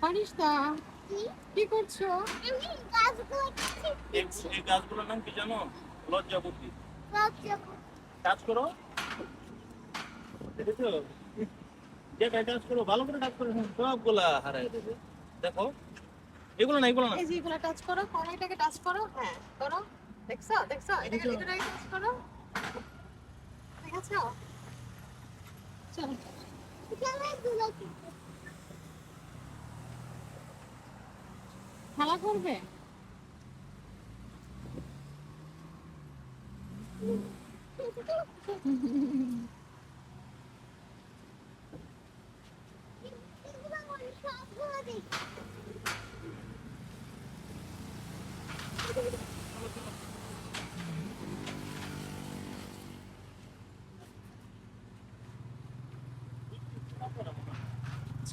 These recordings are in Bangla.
ফারিস্তা কি করছো? এই গাছগুলোর নাম কি জানো? লজ্জাবতী। কাজ করো, দেখেছো? যে কাজ করো ভালো করে কাজ করো, সবগুলা হারাই দেবে। দেখো এগুলো না, এগুলো না, এই যে এগুলা টাচ করো, কোনটাকে টাচ করো, হ্যাঁ করো। দেখছো দেখছো, এটাকে টাচ করো, দেখেছো? চলো খেলা করবে।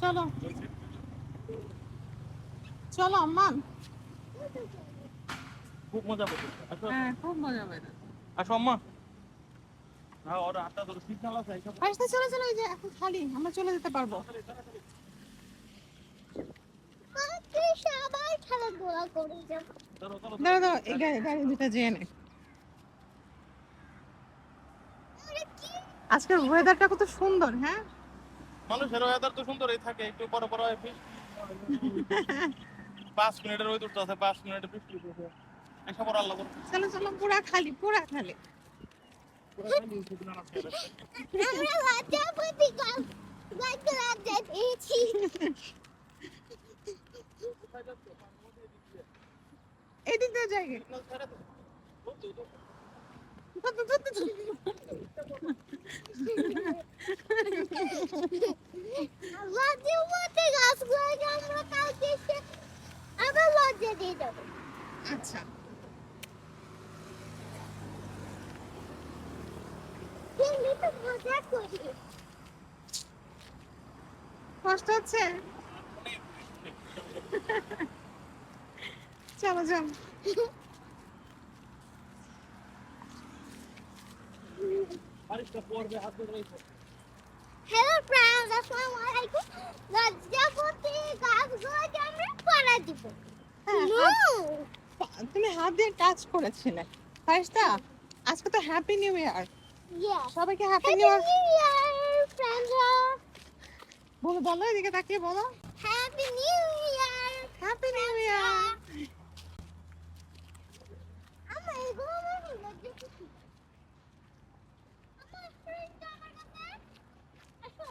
চলো চলো আম্মা। খুব মজা করবে। আসো হ্যাঁ খুব মজা হবে। আসো আম্মা। হ্যাঁ, ওরা হাতটা ধরো, সিগন্যাল আছে এইসব। ফারিস্তা চলে চলো, এই যে এখন খালি আমরা চলে যেতে পারবো। ধরো ধরো ধরো। দাঁড়া দাঁড়া, এই গাড়ি দুটা যেয়ে নে। আজকের ওয়েদারটা কত সুন্দর, হ্যাঁ? মানুষের ওয়েদার তো সুন্দরই থাকে, একটু বড় বড় হয় বৃষ্টি। 5 মিনিটের ওই দূরটা আছে, 5 মিনিটের বৃষ্টি হচ্ছে। এসব ওরা আল্লাহ করে। চলো চলো, পুরা খালি পুরা খালি। এদিক দিয়ে যাই গে। আচ্ছা কষ্ট হচ্ছে, চলো যাও। বারিশটা পড়বে, হাত ধরে রয়েছে। হ্যালো ফ্রেন্ডস, আসসালামু আলাইকুম। লজ্জাপতি গাছগুলোকে আমরা পাড়া দিব। হ্যাঁ, তুমি হাত দিয়ে টাচ করেছিলে। ফারিস্তা, আজকে তো হ্যাপি নিউ ইয়ার। সবাইকে হ্যাপি নিউ ইয়ার ফ্রেন্ডরা, বলো, বলো এদিকে তাকিয়ে বলো happy new year. Happy new year. আমার এগুলো মানে লজ্জাপতি। আমার ফ্রেন্ড আমার কাছে আসো।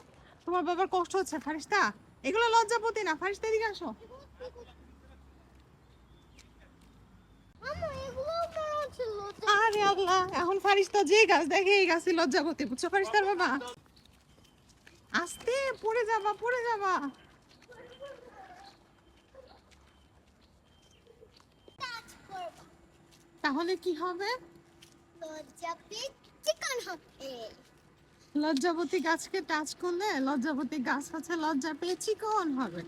তোমার বাবার কষ্ট হচ্ছে ফারিস্তা, এগুলো লজ্জাপতি না। ফারিস্তা এদিকে আসো। আমার এগুলো মনে হচ্ছে লজ্জা। আরে আল্লাহ, এখন ফারিস্তা যে গাছ দেখে এই গাছই লজ্জাপতি, বুঝছো ফারিস্তার বাবা? আস্তে, পড়ে যাবা পড়ে যাবা। টাচ করব। তাহলে কি হবে? লজ্জাপতি চিকন হবে। লজ্জাবতী গাছকে টাচ করলে লজ্জাবতী গাছ হচ্ছে লজ্জা পেয়ে চিকন হবে।